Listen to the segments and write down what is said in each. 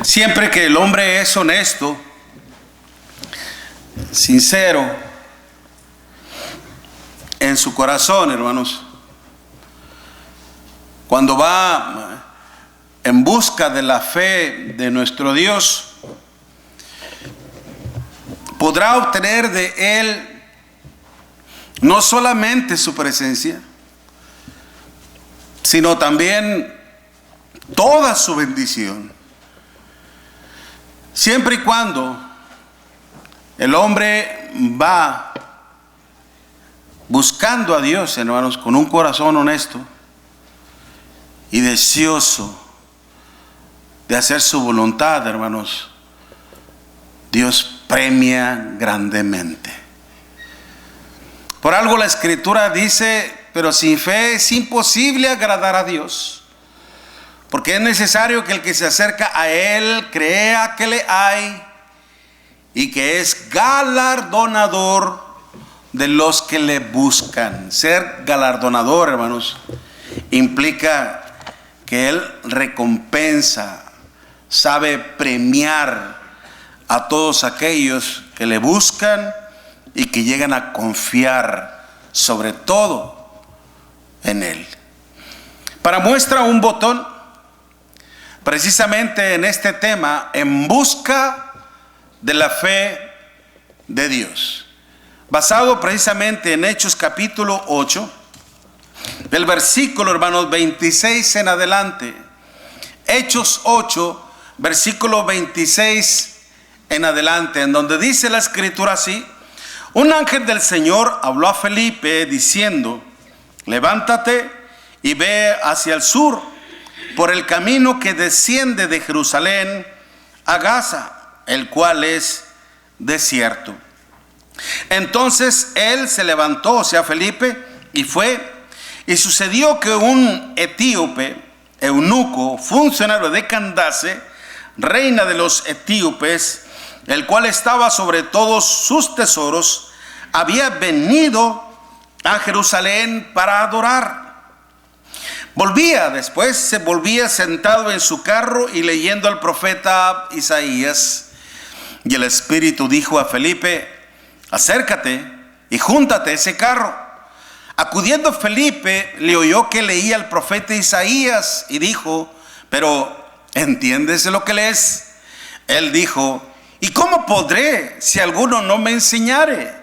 Siempre que el hombre es honesto, sincero en su corazón, hermanos, cuando va en busca de la fe de nuestro Dios, podrá obtener de Él no solamente su presencia, sino también toda su bendición. Siempre y cuando el hombre va buscando a Dios, hermanos, con un corazón honesto y deseoso de hacer su voluntad, hermanos, Dios premia grandemente. Por algo la Escritura dice: pero sin fe es imposible agradar a Dios, porque es necesario que el que se acerca a Él crea que le hay y que es galardonador de los que le buscan. Ser galardonador, hermanos, implica que Él recompensa, sabe premiar a todos aquellos que le buscan y que llegan a confiar sobre todo en Él. Para muestra un botón, precisamente en este tema, en busca de la fe de Dios, basado precisamente en Hechos capítulo 8, del versículo, hermanos, 26 en adelante. Hechos 8, versículo 26 en adelante, en donde dice la Escritura así: un ángel del Señor habló a Felipe diciendo: levántate y ve hacia el sur por el camino que desciende de Jerusalén a Gaza, el cual es desierto. Entonces él se levantó, o sea Felipe, y fue. Y sucedió que un etíope, eunuco, funcionario de Candace, reina de los etíopes, el cual estaba sobre todos sus tesoros, había venido a Jerusalén para adorar. Se volvía sentado en su carro y leyendo al profeta Isaías. Y el Espíritu dijo a Felipe: acércate y júntate a ese carro. Acudiendo Felipe, le oyó que leía al profeta Isaías y dijo: pero ¿entiendes lo que lees? Él dijo: ¿y cómo podré si alguno no me enseñare?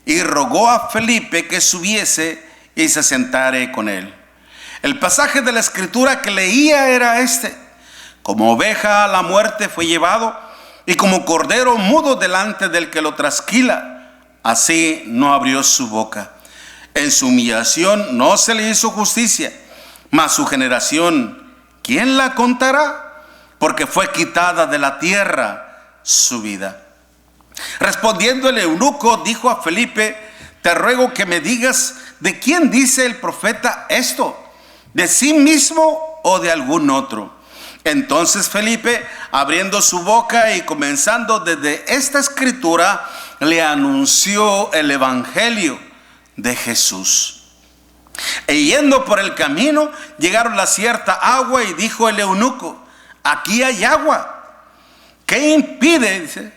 Y rogó a Felipe que subiese y se sentare con él. El pasaje de la Escritura que leía era este: como oveja a la muerte fue llevado, y como cordero mudo delante del que lo trasquila, así no abrió su boca. En su humillación no se le hizo justicia, mas su generación, ¿quién la contará? Porque fue quitada de la tierra su vida. Respondiendo el eunuco, dijo a Felipe: te ruego que me digas, ¿de quién dice el profeta esto? ¿De sí mismo o de algún otro? Entonces Felipe, abriendo su boca y comenzando desde esta escritura, le anunció el evangelio de Jesús. E yendo por el camino, llegaron a cierta agua, y dijo el eunuco: aquí hay agua. ¿Qué impide? Dice,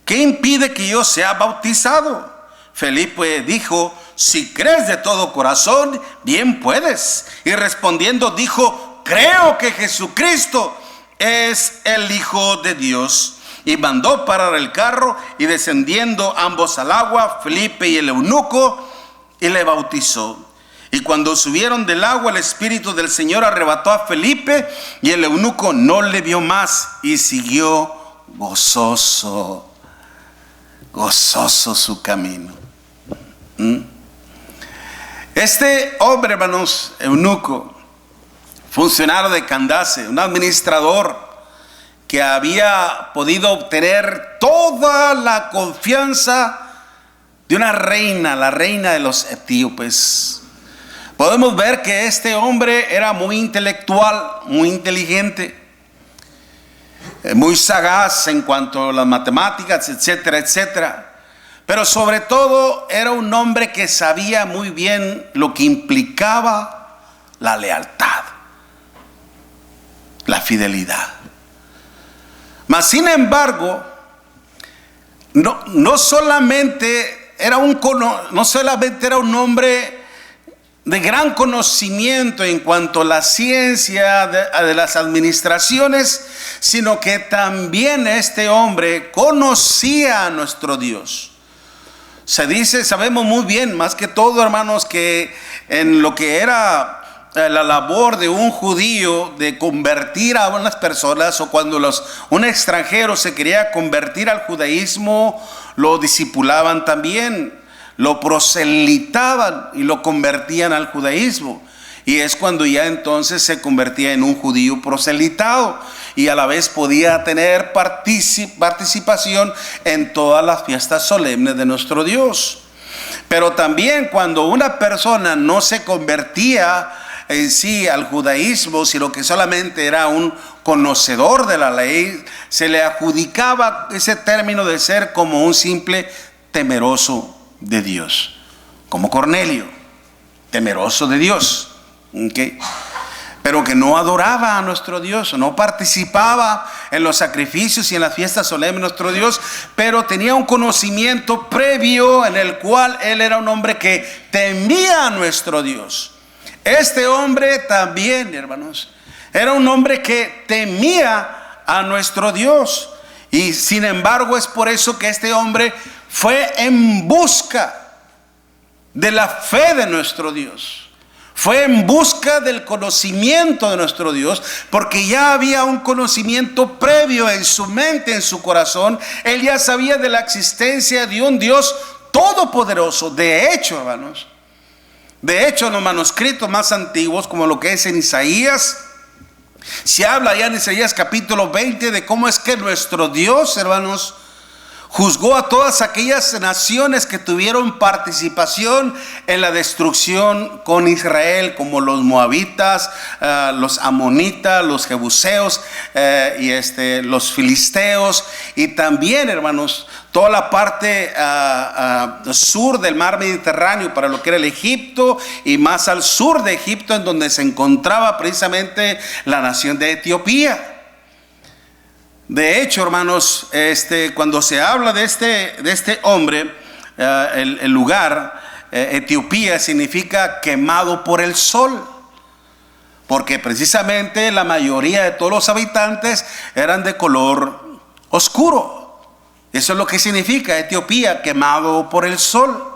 ¿qué impide que yo sea bautizado? Felipe dijo: si crees de todo corazón, bien puedes. Y respondiendo dijo: creo que Jesucristo es el Hijo de Dios. Y mandó parar el carro, y descendiendo ambos al agua, Felipe y el eunuco, y le bautizó. Y cuando subieron del agua, el Espíritu del Señor arrebató a Felipe, y el eunuco no le vio más, y siguió gozoso su camino. Este hombre, hermanos, eunuco, funcionario de Candace, un administrador que había podido obtener toda la confianza de una reina, la reina de los etíopes. Podemos ver que este hombre era muy intelectual, muy inteligente, muy sagaz en cuanto a las matemáticas, etcétera, etcétera. Pero sobre todo era un hombre que sabía muy bien lo que implicaba la lealtad, la fidelidad. Mas sin embargo, no solamente era un hombre de gran conocimiento en cuanto a la ciencia de las administraciones, sino que también este hombre conocía a nuestro Dios. Sabemos muy bien, más que todo, hermanos, que en lo que era la labor de un judío de convertir a unas personas, o cuando un extranjero se quería convertir al judaísmo, lo discipulaban también, lo proselitaban y lo convertían al judaísmo. Y es cuando ya entonces se convertía en un judío proselitado y a la vez podía tener participación en todas las fiestas solemnes de nuestro Dios. Pero también cuando una persona no se convertía en sí al judaísmo, sino que solamente era un conocedor de la ley, se le adjudicaba ese término de ser como un simple temeroso de Dios, como Cornelio, temeroso de Dios, ¿okay? Pero que no adoraba a nuestro Dios, no participaba en los sacrificios y en las fiestas solemnes de nuestro Dios, pero tenía un conocimiento previo en el cual él era un hombre que temía a nuestro Dios. Este hombre también, hermanos, era un hombre que temía a nuestro Dios. Y sin embargo es por eso que este hombre fue en busca de la fe de nuestro Dios. Fue en busca del conocimiento de nuestro Dios, porque ya había un conocimiento previo en su mente, en su corazón. Él ya sabía de la existencia de un Dios todopoderoso. De hecho, hermanos, en los manuscritos más antiguos, como lo que es en Isaías, se habla ya en Isaías capítulo 20 de cómo es que nuestro Dios, hermanos, juzgó a todas aquellas naciones que tuvieron participación en la destrucción con Israel, como los moabitas, los amonitas, los jebuseos y los filisteos, y también, hermanos, toda la parte sur del mar Mediterráneo, para lo que era el Egipto, y más al sur de Egipto, en donde se encontraba precisamente la nación de Etiopía. De hecho, hermanos, cuando se habla de este hombre, el lugar, Etiopía, significa quemado por el sol, porque precisamente la mayoría de todos los habitantes eran de color oscuro. Eso es lo que significa Etiopía, quemado por el sol.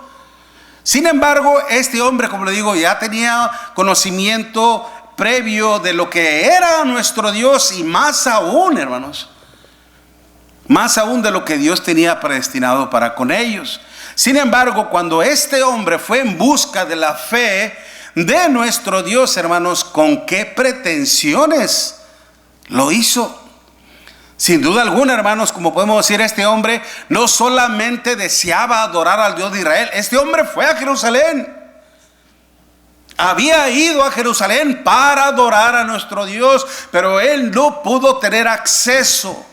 Sin embargo, este hombre, como le digo, ya tenía conocimiento previo de lo que era nuestro Dios, y más aún, hermanos, más aún de lo que Dios tenía predestinado para con ellos. Sin embargo, cuando este hombre fue en busca de la fe de nuestro Dios, hermanos, ¿con qué pretensiones lo hizo? Sin duda alguna, hermanos, como podemos decir, este hombre no solamente deseaba adorar al Dios de Israel. Este hombre fue a Jerusalén. Había ido a Jerusalén para adorar a nuestro Dios, pero él no pudo tener acceso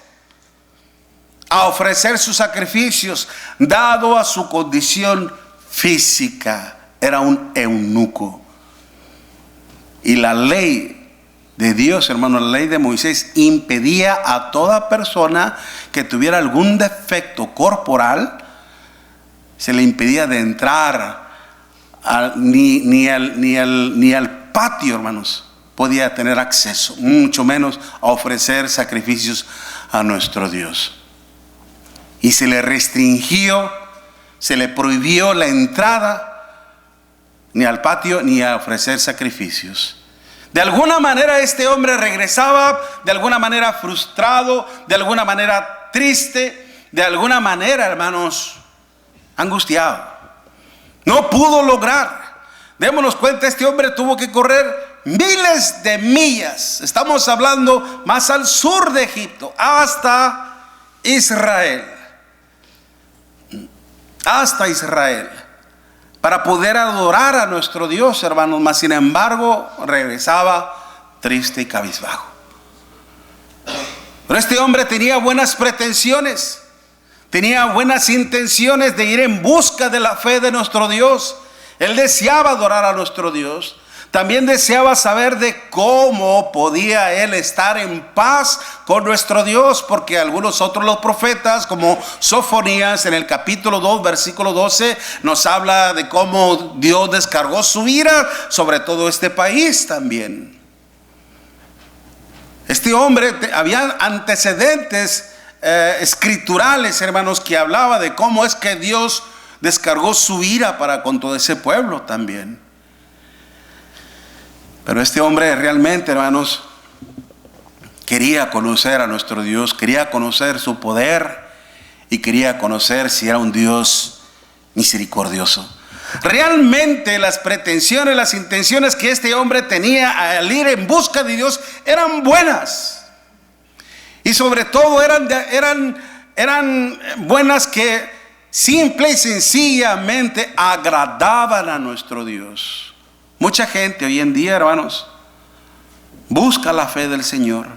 a ofrecer sus sacrificios, dado a su condición física. Era un eunuco. Y la ley de Dios, hermano, la ley de Moisés, impedía a toda persona que tuviera algún defecto corporal, se le impedía de entrar ni al patio, hermanos, podía tener acceso, mucho menos a ofrecer sacrificios a nuestro Dios. Y se le restringió, se le prohibió la entrada ni al patio ni a ofrecer sacrificios. De alguna manera este hombre regresaba, de alguna manera frustrado, de alguna manera triste, de alguna manera, hermanos, angustiado. No pudo lograr. Démonos cuenta, este hombre tuvo que correr miles de millas. Estamos hablando más al sur de Egipto, hasta Israel. Hasta Israel, para poder adorar a nuestro Dios, hermanos. Mas sin embargo regresaba triste y cabizbajo. Pero este hombre tenía buenas pretensiones, tenía buenas intenciones de ir en busca de la fe de nuestro Dios. Él deseaba adorar a nuestro Dios. también deseaba saber de cómo podía él estar en paz con nuestro Dios, porque algunos otros los profetas, como Sofonías en el capítulo 2, versículo 12, nos habla de cómo Dios descargó su ira sobre todo este país también. Este hombre había antecedentes escriturales, hermanos, que hablaba de cómo es que Dios descargó su ira para con todo ese pueblo también. Pero este hombre realmente, hermanos, quería conocer a nuestro Dios, quería conocer su poder y quería conocer si era un Dios misericordioso. Realmente las pretensiones, las intenciones que este hombre tenía al ir en busca de Dios eran buenas. Y sobre todo eran buenas que simple y sencillamente agradaban a nuestro Dios. Mucha gente hoy en día, hermanos, busca la fe del Señor.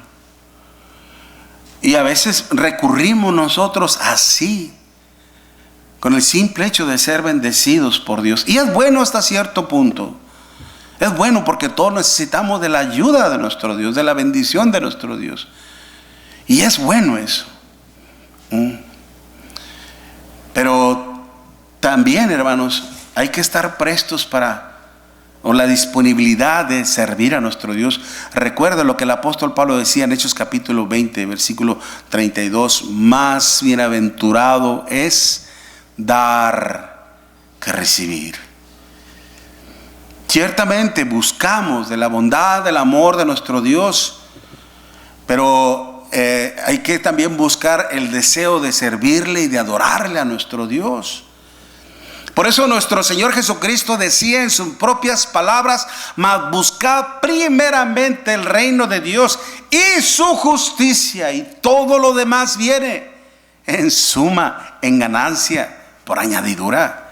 Y a veces recurrimos nosotros así, con el simple hecho de ser bendecidos por Dios. Y es bueno hasta cierto punto. Es bueno porque todos necesitamos de la ayuda de nuestro Dios, de la bendición de nuestro Dios. Y es bueno eso. Pero también, hermanos, hay que estar prestos o la disponibilidad de servir a nuestro Dios. Recuerda lo que el apóstol Pablo decía en Hechos capítulo 20, versículo 32. Más bienaventurado es dar que recibir. Ciertamente buscamos de la bondad, del amor de nuestro Dios, pero hay que también buscar el deseo de servirle y de adorarle a nuestro Dios. Por eso nuestro Señor Jesucristo decía en sus propias palabras: mas buscad primeramente el reino de Dios y su justicia, y todo lo demás viene en suma, en ganancia, por añadidura.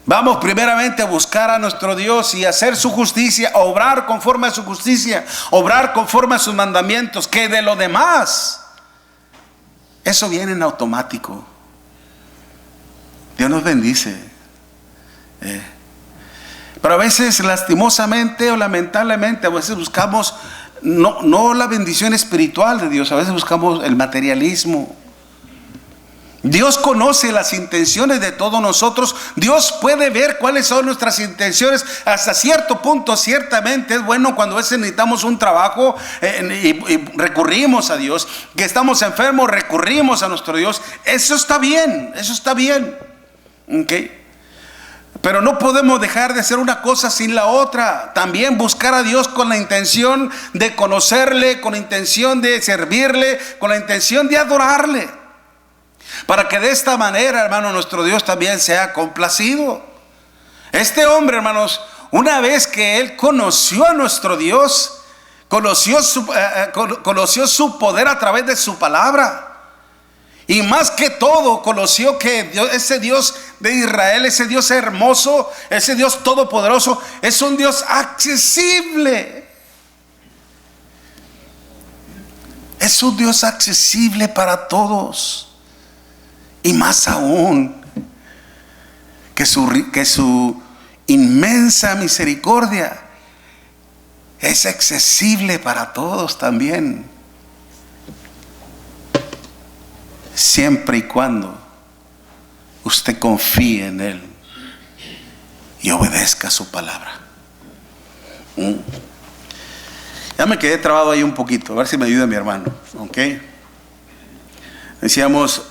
Vamos primeramente a buscar a nuestro Dios y hacer su justicia, obrar conforme a su justicia, obrar conforme a sus mandamientos, que de lo demás, eso viene en automático. Dios nos bendice. Pero a veces, lastimosamente o lamentablemente, a veces buscamos no la bendición espiritual de Dios, a veces buscamos el materialismo. Dios conoce las intenciones de todos nosotros. Dios puede ver cuáles son nuestras intenciones. Hasta cierto punto, ciertamente es bueno cuando a veces necesitamos un trabajo y recurrimos a Dios. Que estamos enfermos, recurrimos a nuestro Dios. Eso está bien, eso está bien. ¿Okay? Pero no podemos dejar de hacer una cosa sin la otra. También buscar a Dios con la intención de conocerle, con la intención de servirle, con la intención de adorarle. Para que de esta manera, hermano, nuestro Dios también sea complacido. Este hombre, hermanos, una vez que él conoció a nuestro Dios, conoció su poder a través de su palabra. Y más que todo, conoció que ese Dios de Israel, ese Dios hermoso, ese Dios todopoderoso, es un Dios accesible. Es un Dios accesible para todos. Y más aún, que su inmensa misericordia es accesible para todos también. Siempre y cuando usted confíe en Él y obedezca su palabra. Ya me quedé trabado ahí un poquito, a ver si me ayuda mi hermano. ¿Ok? Decíamos,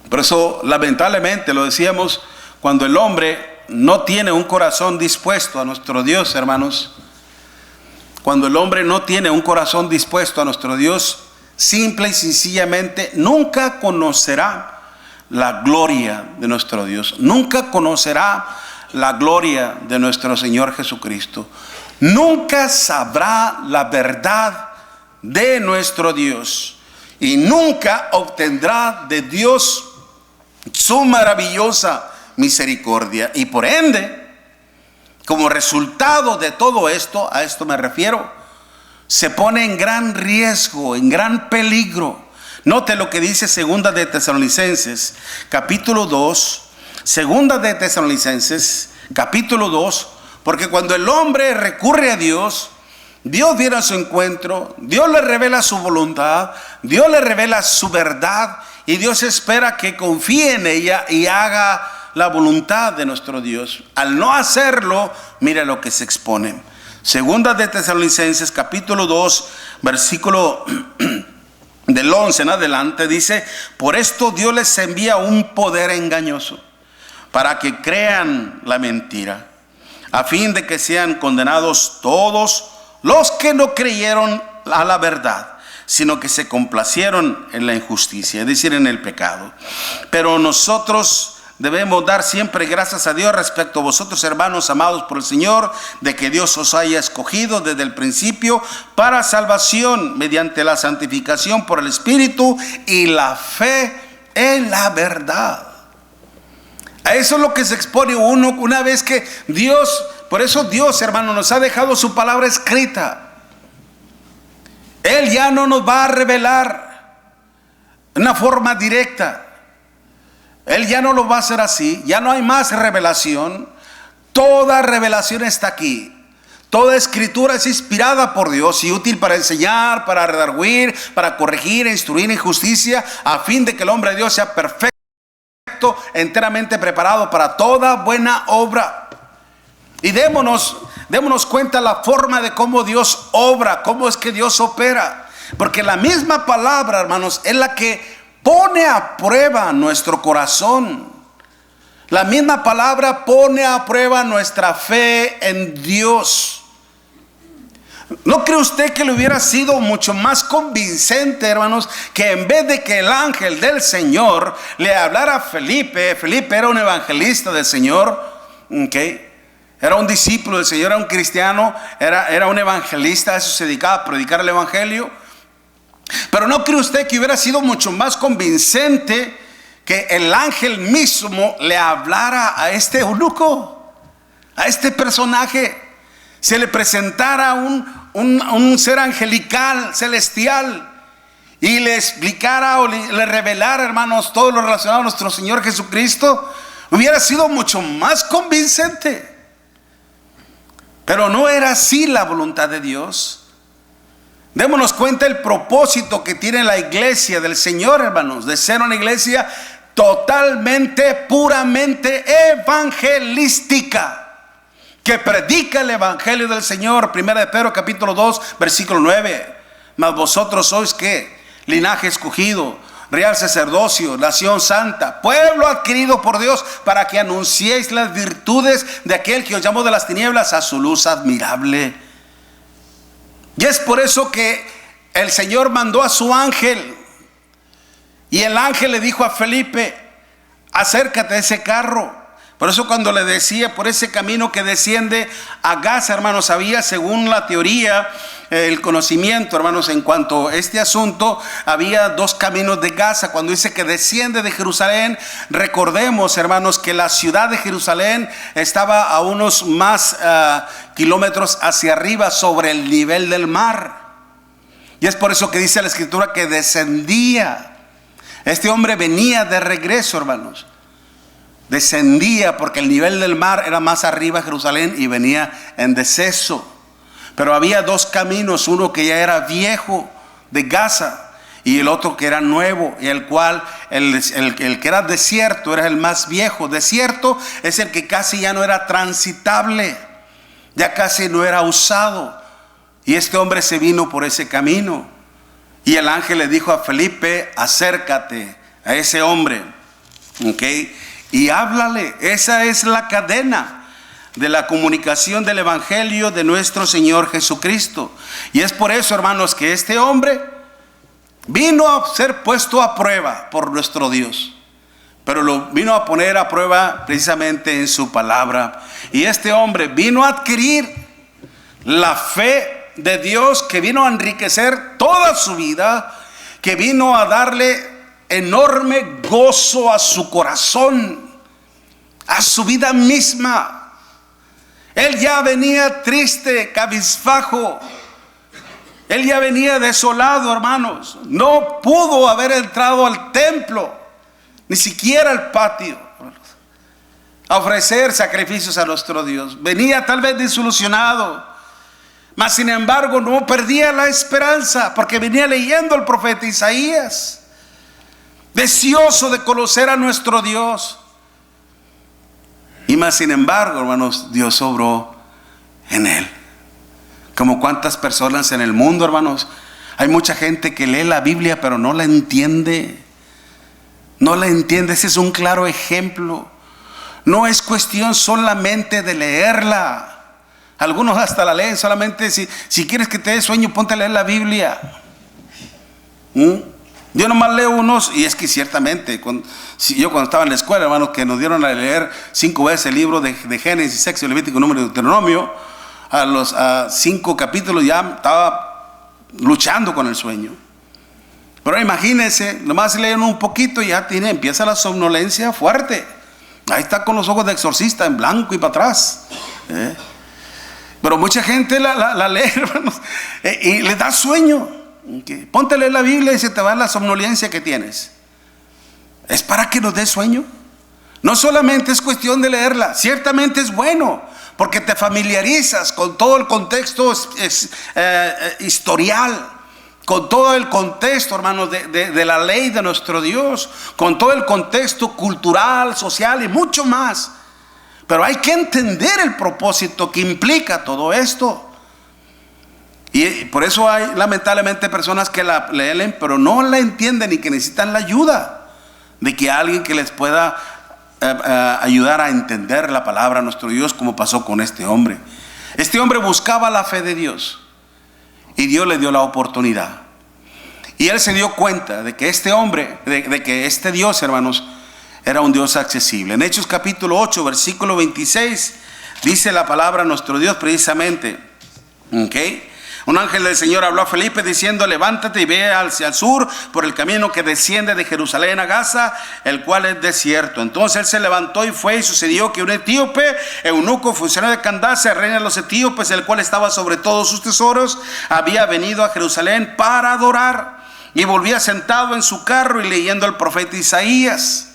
por eso lamentablemente lo decíamos, cuando el hombre no tiene un corazón dispuesto a nuestro Dios, hermanos, cuando el hombre no tiene un corazón dispuesto a nuestro Dios, simple y sencillamente nunca conocerá la gloria de nuestro Dios, nunca conocerá la gloria de nuestro Señor Jesucristo, nunca sabrá la verdad de nuestro Dios y nunca obtendrá de Dios su maravillosa misericordia. Y por ende, como resultado de todo esto, a esto me refiero, se pone en gran riesgo, en gran peligro. Note lo que dice segunda de Tesalonicenses, capítulo 2, Segunda de Tesalonicenses, capítulo 2, porque cuando el hombre recurre a Dios, Dios viene a su encuentro, Dios le revela su voluntad, Dios le revela su verdad, y Dios espera que confíe en ella y haga la voluntad de nuestro Dios. Al no hacerlo, mira lo que se expone. Segunda de Tesalonicenses, capítulo 2, versículo del 11 en adelante, dice: por esto Dios les envía un poder engañoso, para que crean la mentira, a fin de que sean condenados todos los que no creyeron a la verdad, sino que se complacieron en la injusticia, es decir, en el pecado. Pero nosotros debemos dar siempre gracias a Dios respecto a vosotros, hermanos amados por el Señor, de que Dios os haya escogido desde el principio para salvación mediante la santificación por el Espíritu y la fe en la verdad. A eso es lo que se expone uno una vez que Dios, por eso Dios, hermano, nos ha dejado su palabra escrita. Él ya no nos va a revelar de una forma directa. Él ya no lo va a hacer así. Ya no hay más revelación. Toda revelación está aquí. Toda escritura es inspirada por Dios y útil para enseñar, para redarguir, para corregir, instruir en justicia, a fin de que el hombre de Dios sea perfecto, enteramente preparado para toda buena obra. Y démonos cuenta la forma de cómo Dios obra, cómo es que Dios opera. Porque la misma palabra, hermanos, es la que pone a prueba nuestro corazón. La misma palabra pone a prueba nuestra fe en Dios. ¿No cree usted que le hubiera sido mucho más convincente, hermanos, que en vez de que el ángel del Señor le hablara a Felipe? Felipe era un evangelista del Señor, era un discípulo del Señor, era un cristiano, era un evangelista, a eso se dedicaba, a predicar el evangelio. Pero ¿no cree usted que hubiera sido mucho más convincente que el ángel mismo le hablara a este eunuco, a este personaje? Se le presentara un ser angelical, celestial, y le explicara o le revelara, hermanos, todo lo relacionado a nuestro Señor Jesucristo. Hubiera sido mucho más convincente. Pero no era así la voluntad de Dios. Démonos cuenta el propósito que tiene la iglesia del Señor, hermanos, de ser una iglesia totalmente, puramente evangelística, que predica el evangelio del Señor. Primera de Pedro capítulo 2 versículo 9: mas vosotros sois ¿qué? Linaje escogido, real sacerdocio, nación santa, pueblo adquirido por Dios, para que anunciéis las virtudes de aquel que os llamó de las tinieblas a su luz admirable. Y es por eso que el Señor mandó a su ángel, y el ángel le dijo a Felipe: acércate a ese carro. Por eso cuando le decía por ese camino que desciende a Gaza, hermanos, había, según la teoría, el conocimiento, hermanos, en cuanto a este asunto, había dos caminos de Gaza. Cuando dice que desciende de Jerusalén, recordemos, hermanos, que la ciudad de Jerusalén estaba a unos más kilómetros hacia arriba, sobre el nivel del mar. Y es por eso que dice la escritura que descendía. Este hombre venía de regreso, hermanos. Descendía porque el nivel del mar era más arriba de Jerusalén y venía en deceso. Pero había dos caminos, uno que ya era viejo de Gaza y el otro que era nuevo, y el cual el que era desierto era el más viejo. Desierto es el que casi ya no era transitable, ya casi no era usado. Y este hombre se vino por ese camino, y el ángel le dijo a Felipe: acércate a ese hombre, y háblale. Esa es la cadena de la comunicación del evangelio de nuestro Señor Jesucristo. Y es por eso, hermanos, que este hombre vino a ser puesto a prueba por nuestro Dios, pero lo vino a poner a prueba precisamente en su palabra. Y este hombre vino a adquirir la fe de Dios, que vino a enriquecer toda su vida, que vino a darle enorme gozo a su corazón, a su vida misma. Él ya venía triste, cabizbajo. Él ya venía desolado, hermanos. No pudo haber entrado al templo, ni siquiera al patio. a ofrecer sacrificios a nuestro Dios. Venía tal vez desilusionado, mas sin embargo no perdía la esperanza, porque venía leyendo el profeta Isaías, deseoso de conocer a nuestro Dios. Y más sin embargo, hermanos, Dios obró en él. Como cuántas personas en el mundo, hermanos, hay mucha gente que lee la Biblia pero no la entiende. No la entiende. Ese es un claro ejemplo. No es cuestión solamente de leerla. Algunos hasta la leen solamente si quieres que te dé sueño, ponte a leer la Biblia. Yo nomás leo unos, y es que ciertamente, yo cuando estaba en la escuela, hermanos, que nos dieron a leer 5 veces el libro de Génesis, Éxodo, Levítico, Número y Deuteronomio, a los 5 capítulos ya estaba luchando con el sueño. Pero imagínense, nomás leen un poquito y ya empieza la somnolencia fuerte. Ahí está con los ojos de exorcista en blanco y para atrás. Pero mucha gente la lee, hermanos, y le da sueño. Ponte a leer la Biblia y se te va la somnolencia que tienes. Es para que nos dé sueño. No solamente es cuestión de leerla, ciertamente es bueno, porque te familiarizas con todo el contexto historial, con todo el contexto, hermanos, de la ley de nuestro Dios, con todo el contexto cultural, social y mucho más. Pero hay que entender el propósito que implica todo esto. Y por eso hay lamentablemente personas que la leen pero no la entienden y que necesitan la ayuda de que alguien que les pueda ayudar a entender la palabra de nuestro Dios, como pasó con este hombre. Este hombre buscaba la fe de Dios y Dios le dio la oportunidad. Y él se dio cuenta de que este hombre, de que este Dios, hermanos, era un Dios accesible. En Hechos capítulo 8, versículo 26, dice la palabra de nuestro Dios precisamente. Un ángel del Señor habló a Felipe diciendo: levántate y ve hacia el sur por el camino que desciende de Jerusalén a Gaza, el cual es desierto. Entonces él se levantó y fue, y sucedió que un etíope, eunuco, funcionario de Candace, reina de los etíopes, el cual estaba sobre todos sus tesoros, había venido a Jerusalén para adorar, y volvía sentado en su carro y leyendo el profeta Isaías.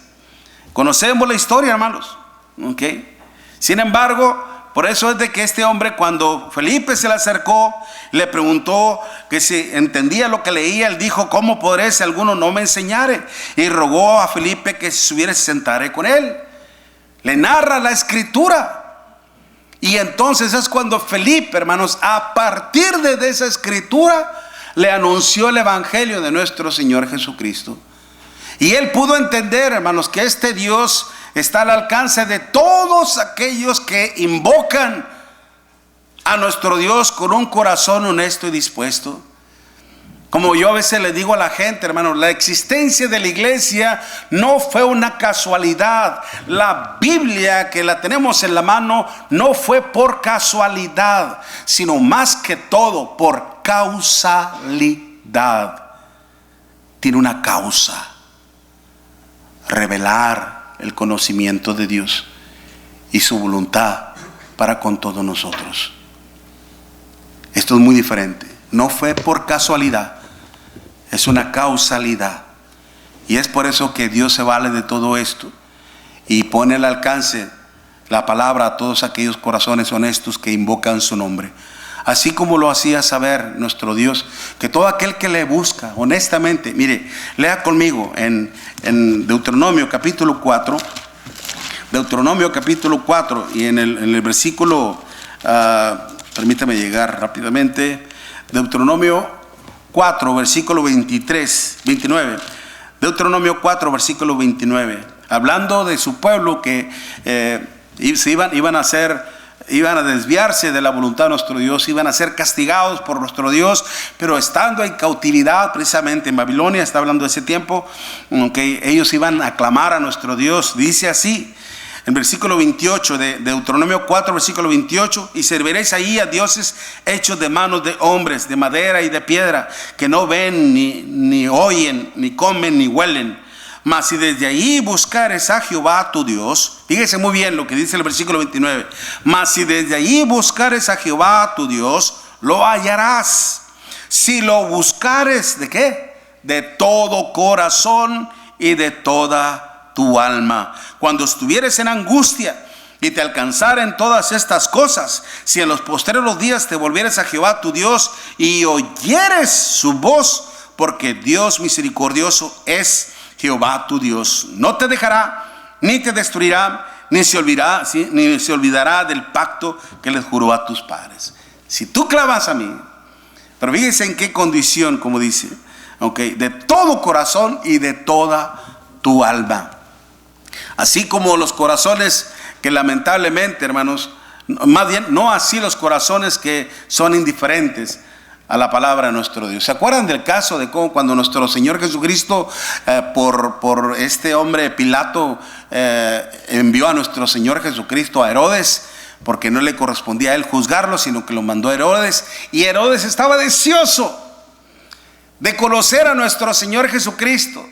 Conocemos la historia, hermanos. Sin embargo, por eso es de que este hombre, cuando Felipe se le acercó, le preguntó que si entendía lo que leía. Él dijo: ¿cómo podré si alguno no me enseñare? Y rogó a Felipe que se subiera y se sentara con él. Le narra la escritura. Y entonces es cuando Felipe, hermanos, a partir de esa escritura, le anunció el evangelio de nuestro Señor Jesucristo. Y él pudo entender, hermanos, que este Dios está al alcance de todos aquellos que invocan a nuestro Dios con un corazón honesto y dispuesto. Como yo a veces le digo a la gente, hermanos, la existencia de la iglesia no fue una casualidad. La Biblia que la tenemos en la mano no fue por casualidad, sino más que todo por causalidad. Tiene una causa: revelar el conocimiento de Dios y su voluntad para con todos nosotros. Esto es muy diferente. No fue por casualidad, es una causalidad. Y es por eso que Dios se vale de todo esto y pone al alcance la palabra a todos aquellos corazones honestos que invocan su nombre. Así como lo hacía saber nuestro Dios, que todo aquel que le busca honestamente, mire, lea conmigo en Deuteronomio capítulo 4, Deuteronomio capítulo 4, y en el versículo, permítame llegar rápidamente, Deuteronomio 4, versículo 29, Deuteronomio 4, versículo 29, hablando de su pueblo que iban a desviarse de la voluntad de nuestro Dios, iban a ser castigados por nuestro Dios, pero estando en cautividad precisamente en Babilonia, está hablando de ese tiempo, que ellos iban a clamar a nuestro Dios. Dice así, en versículo 28 de Deuteronomio 4, versículo 28: y serviréis ahí a dioses hechos de manos de hombres, de madera y de piedra, que no ven, ni oyen, ni comen, ni huelen. Mas si desde ahí buscares a Jehová tu Dios, fíjese muy bien lo que dice el versículo 29, mas si desde ahí buscares a Jehová tu Dios, lo hallarás. Si lo buscares, ¿de qué? De todo corazón y de toda tu alma. Cuando estuvieres en angustia y te alcanzaren todas estas cosas, si en los postreros días te volvieres a Jehová tu Dios y oyeres su voz, porque Dios misericordioso es Jehová tu Dios. No te dejará, ni te destruirá, ni se olvidará del pacto que les juró a tus padres. Si tú clavas a mí, pero fíjense en qué condición, como dice, de todo corazón y de toda tu alma. Así como los corazones que lamentablemente, hermanos, más bien no así los corazones que son indiferentes a la palabra de nuestro Dios. ¿Se acuerdan del caso de cómo cuando nuestro Señor Jesucristo por este hombre Pilato envió a nuestro Señor Jesucristo a Herodes, porque no le correspondía a él juzgarlo, sino que lo mandó a Herodes, y Herodes estaba deseoso de conocer a nuestro Señor Jesucristo,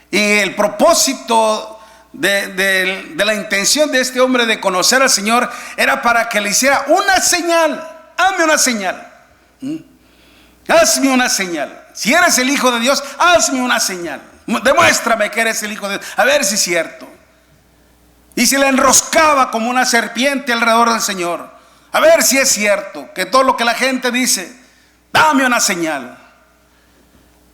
y el propósito de la intención de este hombre de conocer al Señor era para que le hiciera una señal. Hazme una señal. Hazme una señal. Si eres el Hijo de Dios, hazme una señal. Demuéstrame que eres el Hijo de Dios. A ver si es cierto. Y se le enroscaba como una serpiente alrededor del Señor. A ver si es cierto que todo lo que la gente dice. Dame una señal.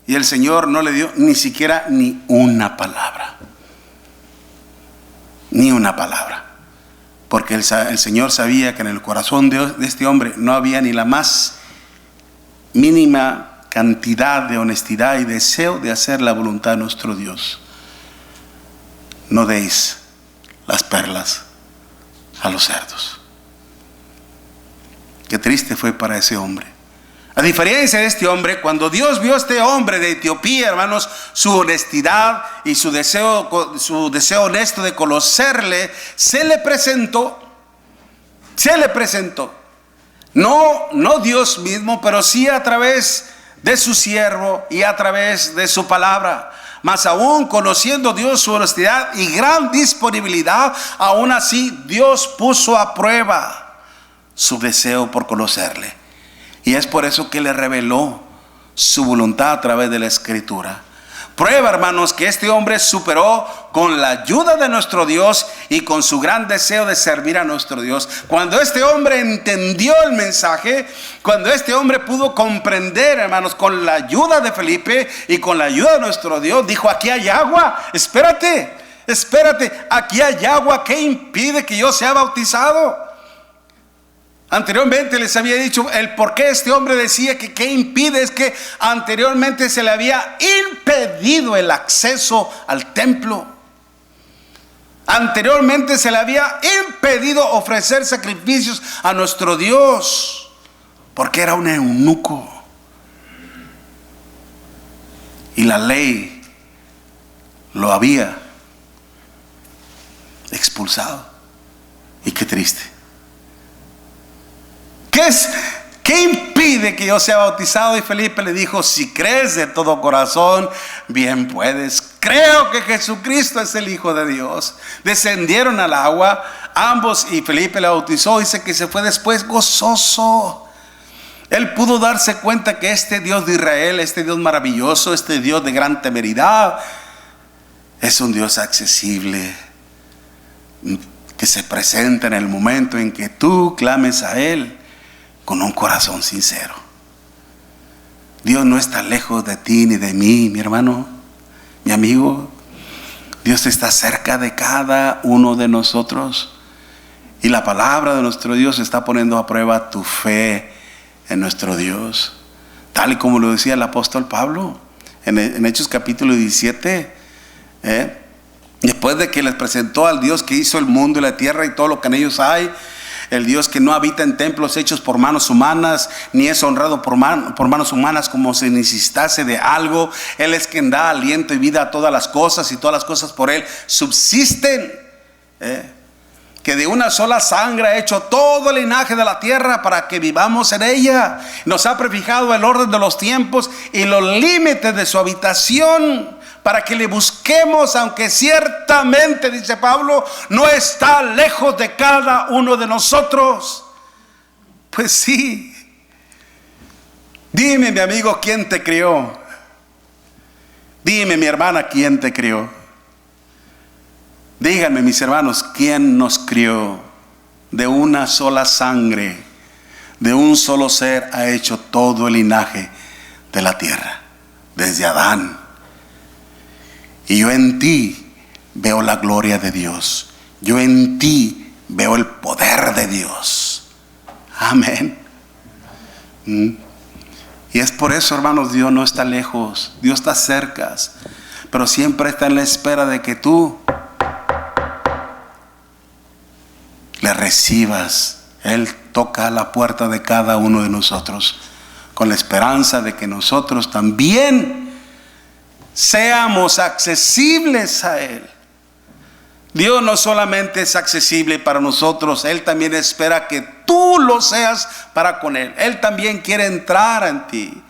Y el Señor no le dio ni siquiera ni una palabra. Ni una palabra. Porque el Señor sabía que en el corazón de este hombre no había ni la más mínima cantidad de honestidad y deseo de hacer la voluntad de nuestro Dios. No deis las perlas a los cerdos. Qué triste fue para ese hombre. A diferencia de este hombre, cuando Dios vio a este hombre de Etiopía, hermanos, su honestidad y su deseo honesto de conocerle, se le presentó. No Dios mismo, pero sí a través de su siervo y a través de su palabra. Mas aún conociendo Dios su honestidad y gran disponibilidad, aún así Dios puso a prueba su deseo por conocerle. Y es por eso que le reveló su voluntad a través de la Escritura. Prueba, hermanos, que este hombre superó con la ayuda de nuestro Dios y con su gran deseo de servir a nuestro Dios. Cuando este hombre entendió el mensaje, cuando este hombre pudo comprender, hermanos, con la ayuda de Felipe y con la ayuda de nuestro Dios, dijo: aquí hay agua, espérate, aquí hay agua, ¿qué impide que yo sea bautizado? Anteriormente les había dicho el por qué este hombre decía que qué impide, es que anteriormente se le había impedido el acceso al templo. Anteriormente se le había impedido ofrecer sacrificios a nuestro Dios, porque era un eunuco. Y la ley lo había expulsado. Y qué triste. ¿Qué impide que yo sea bautizado? Y Felipe le dijo: si crees de todo corazón, bien puedes. Creo que Jesucristo es el Hijo de Dios. Descendieron al agua ambos y Felipe le bautizó. Dice que se fue después gozoso. Él pudo darse cuenta que este Dios de Israel, este Dios maravilloso, este Dios de gran temeridad, es un Dios accesible, que se presenta en el momento en que tú clames a Él con un corazón sincero. Dios no está lejos de ti ni de mí, mi hermano, mi amigo. Dios está cerca de cada uno de nosotros. Y la palabra de nuestro Dios está poniendo a prueba tu fe en nuestro Dios. Tal y como lo decía el apóstol Pablo en Hechos capítulo 17. Después de que les presentó al Dios que hizo el mundo y la tierra y todo lo que en ellos hay, el Dios que no habita en templos hechos por manos humanas, ni es honrado por manos humanas como si necesitase de algo. Él es quien da aliento y vida a todas las cosas, y todas las cosas por Él subsisten. Que de una sola sangre ha hecho todo el linaje de la tierra para que vivamos en ella. Nos ha prefijado el orden de los tiempos y los límites de su habitación, para que le busquemos, aunque ciertamente, dice Pablo, no está lejos de cada uno de nosotros. Pues sí. Dime, mi amigo, ¿quién te crió? Dime, mi hermana, ¿quién te crió? Díganme, mis hermanos, ¿quién nos crió? de una sola sangre, de un solo ser, ha hecho todo el linaje de la tierra, desde Adán. Y yo en ti veo la gloria de Dios. Yo en ti veo el poder de Dios. Amén. Y es por eso, hermanos, Dios no está lejos, Dios está cerca, pero siempre está en la espera de que tú le recibas. Él toca a la puerta de cada uno de nosotros con la esperanza de que nosotros también seamos accesibles a Él. Dios no solamente es accesible para nosotros, Él también espera que tú lo seas para con Él. Él también quiere entrar en ti.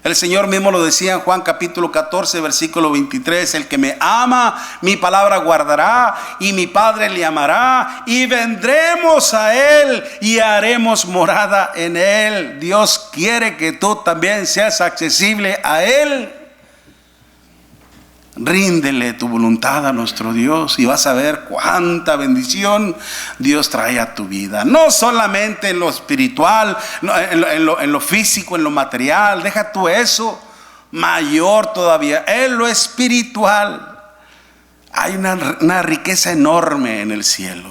El Señor mismo lo decía en Juan capítulo 14, versículo 23, el que me ama, mi palabra guardará, y mi Padre le amará, y vendremos a Él y haremos morada en Él. Dios quiere que tú también seas accesible a Él. Ríndele tu voluntad a nuestro Dios y vas a ver cuánta bendición Dios trae a tu vida. No solamente en lo espiritual, en lo físico, en lo material. Deja tú eso, mayor todavía, en lo espiritual. Hay una riqueza enorme en el cielo,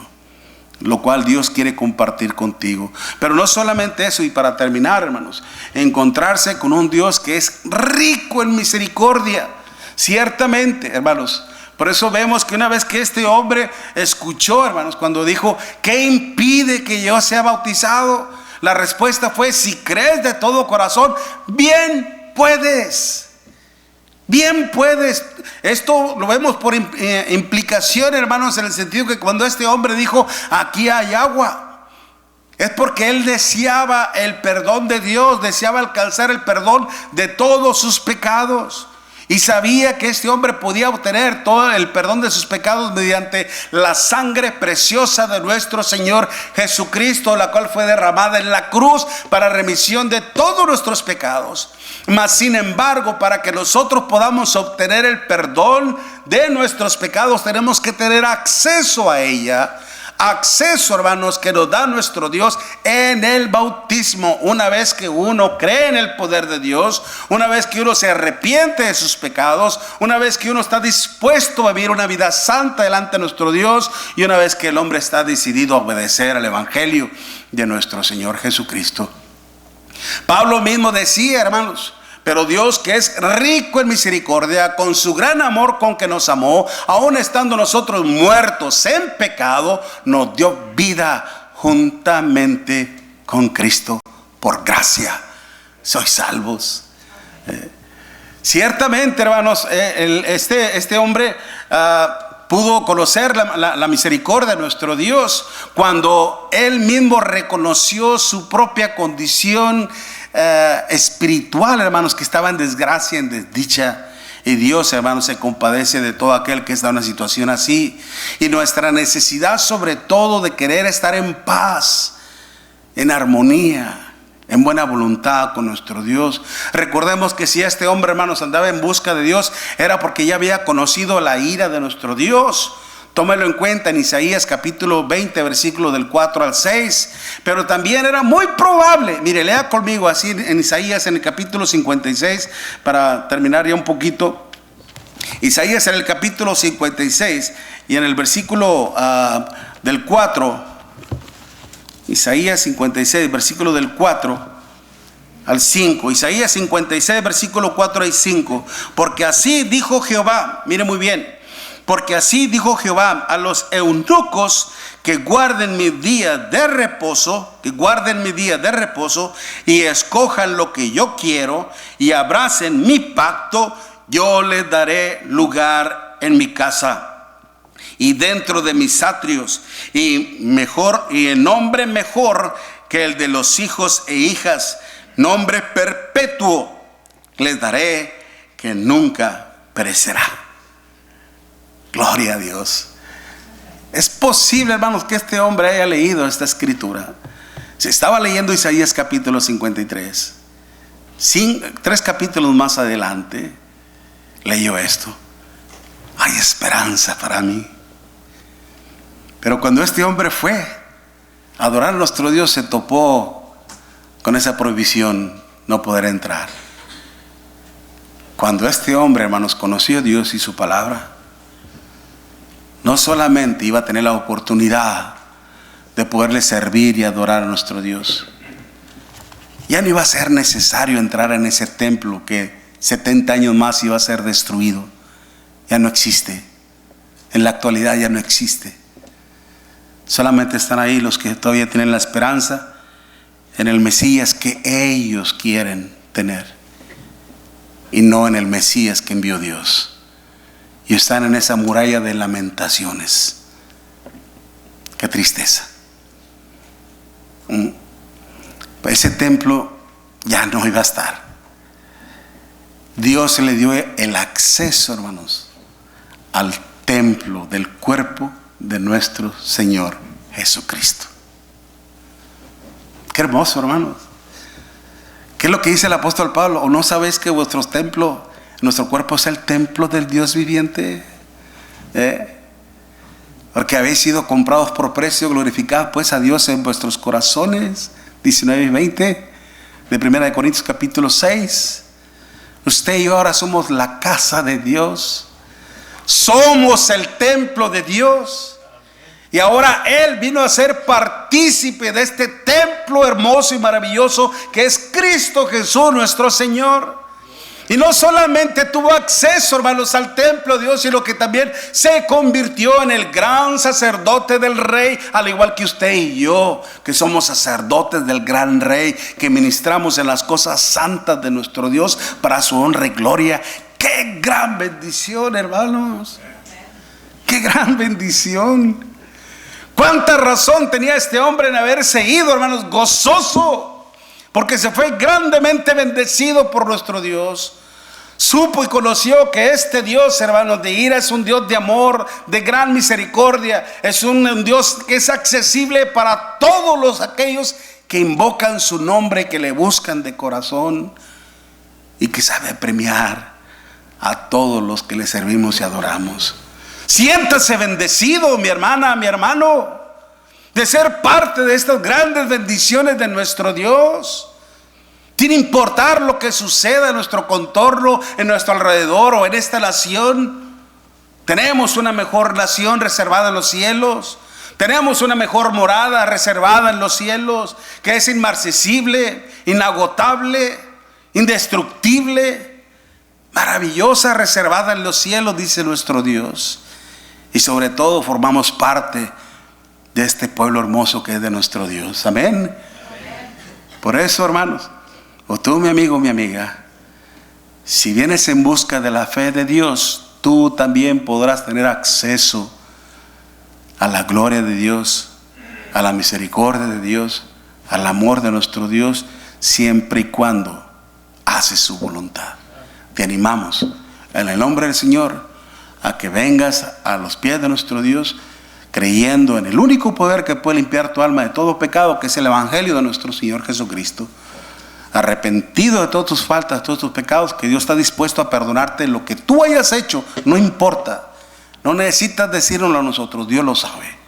lo cual Dios quiere compartir contigo. Pero no solamente eso, y para terminar, hermanos, encontrarse con un Dios que es rico en misericordia. Ciertamente, hermanos, por eso vemos que una vez que este hombre escuchó, hermanos, cuando dijo, ¿qué impide que yo sea bautizado? La respuesta fue, si crees de todo corazón, bien puedes. Bien puedes. Esto lo vemos por implicación, hermanos, en el sentido que cuando este hombre dijo, aquí hay agua, es porque él deseaba el perdón de Dios, deseaba alcanzar el perdón de todos sus pecados. Y sabía que este hombre podía obtener todo el perdón de sus pecados mediante la sangre preciosa de nuestro Señor Jesucristo, la cual fue derramada en la cruz para remisión de todos nuestros pecados. Mas sin embargo, para que nosotros podamos obtener el perdón de nuestros pecados, tenemos que tener acceso a ella. Acceso, hermanos, que nos da nuestro Dios en el bautismo. Una vez que uno cree en el poder de Dios, una vez que uno se arrepiente de sus pecados, una vez que uno está dispuesto a vivir una vida santa delante de nuestro Dios, y una vez que el hombre está decidido a obedecer al evangelio de nuestro Señor Jesucristo. Pablo mismo decía, hermanos, pero Dios, que es rico en misericordia, con su gran amor con que nos amó, aun estando nosotros muertos en pecado, nos dio vida juntamente con Cristo. Por gracia sois salvos. Ciertamente, hermanos, este hombre pudo conocer la misericordia de nuestro Dios cuando él mismo reconoció su propia condición espiritual, hermanos, que estaba en desgracia, en desdicha. Y Dios, hermanos, se compadece de todo aquel que está en una situación así. Y nuestra necesidad, sobre todo, de querer estar en paz, en armonía, en buena voluntad con nuestro Dios. Recordemos que si este hombre, hermanos, andaba en busca de Dios, era porque ya había conocido la ira de nuestro Dios. Tómelo en cuenta en Isaías capítulo 20, versículo del 4 al 6. Pero también era muy probable, mire, lea conmigo así en Isaías en el capítulo 56, para terminar ya un poquito. Isaías en el capítulo 56 y en el versículo del 4. Isaías 56, versículo del 4 al 5. Isaías 56, versículo 4 y 5. Porque así dijo Jehová, mire muy bien. Porque así dijo Jehová a los eunucos que guarden mi día de reposo, y escojan lo que yo quiero y abracen mi pacto, yo les daré lugar en mi casa y dentro de mis atrios, y el nombre mejor que el de los hijos e hijas, nombre perpetuo les daré que nunca perecerá. Gloria a Dios. Es posible, hermanos, que este hombre haya leído esta escritura. Se estaba leyendo Isaías capítulo 53. 3 capítulos más adelante leyó esto. Hay esperanza para mí. Pero cuando este hombre fue adorar a nuestro Dios se topó con esa prohibición, no poder entrar. Cuando este hombre, hermanos, conoció a Dios y su palabra, no solamente iba a tener la oportunidad de poderle servir y adorar a nuestro Dios, ya no iba a ser necesario entrar en ese templo que 70 años más iba a ser destruido. Ya no existe. En la actualidad ya no existe. Solamente están ahí los que todavía tienen la esperanza en el Mesías que ellos quieren tener, y no en el Mesías que envió Dios. Y están en esa muralla de lamentaciones. Qué tristeza. Ese templo ya no iba a estar. Dios le dio el acceso, hermanos, al templo del cuerpo de nuestro Señor Jesucristo. Qué hermoso, hermanos. ¿Qué es lo que dice el apóstol Pablo? ¿O no sabéis que vuestro templo, nuestro cuerpo, es el templo del Dios viviente? Porque habéis sido comprados por precio. Glorificad pues a Dios en vuestros corazones. 19 y 20 de 1 Corintios capítulo 6. Usted y yo ahora somos la casa de Dios. Somos el templo de Dios. Y ahora Él vino a ser partícipe de este templo hermoso y maravilloso que es Cristo Jesús nuestro Señor. Y no solamente tuvo acceso, hermanos, al templo de Dios, sino que también se convirtió en el gran sacerdote del Rey, al igual que usted y yo, que somos sacerdotes del gran Rey, que ministramos en las cosas santas de nuestro Dios para su honra y gloria. ¡Qué gran bendición, hermanos! ¡Qué gran bendición! ¿Cuánta razón tenía este hombre en haberse ido, hermanos? Gozoso, porque se fue grandemente bendecido por nuestro Dios. Supo y conoció que este Dios, hermanos, de ira es un Dios de amor, de gran misericordia. Es un Dios que es accesible para todos aquellos que invocan su nombre, que le buscan de corazón, y que sabe premiar a todos los que le servimos y adoramos. Siéntase bendecido, mi hermana, mi hermano, de ser parte de estas grandes bendiciones de nuestro Dios. Sin importar lo que suceda en nuestro contorno, en nuestro alrededor o en esta nación, tenemos una mejor nación reservada en los cielos. Tenemos una mejor morada reservada en los cielos, que es inmarcesible, inagotable, indestructible, maravillosa, reservada en los cielos, dice nuestro Dios. Y sobre todo formamos parte de este pueblo hermoso que es de nuestro Dios. Amén. Por eso, hermanos, o tú, mi amigo, mi amiga, si vienes en busca de la fe de Dios, tú también podrás tener acceso a la gloria de Dios, a la misericordia de Dios, al amor de nuestro Dios, siempre y cuando haces su voluntad. Te animamos en el nombre del Señor a que vengas a los pies de nuestro Dios, creyendo en el único poder que puede limpiar tu alma de todo pecado, que es el Evangelio de nuestro Señor Jesucristo. Arrepentido de todas tus faltas, de todos tus pecados, que Dios está dispuesto a perdonarte lo que tú hayas hecho, no importa. No necesitas decírnoslo a nosotros, Dios lo sabe.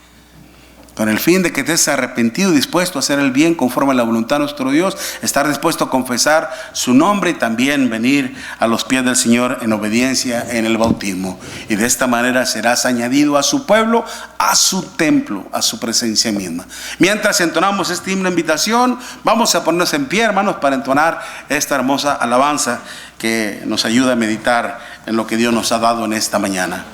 Con el fin de que estés arrepentido y dispuesto a hacer el bien conforme a la voluntad de nuestro Dios, estar dispuesto a confesar su nombre y también venir a los pies del Señor en obediencia en el bautismo. Y de esta manera serás añadido a su pueblo, a su templo, a su presencia misma. Mientras entonamos este himno de invitación, vamos a ponernos en pie, hermanos, para entonar esta hermosa alabanza que nos ayuda a meditar en lo que Dios nos ha dado en esta mañana.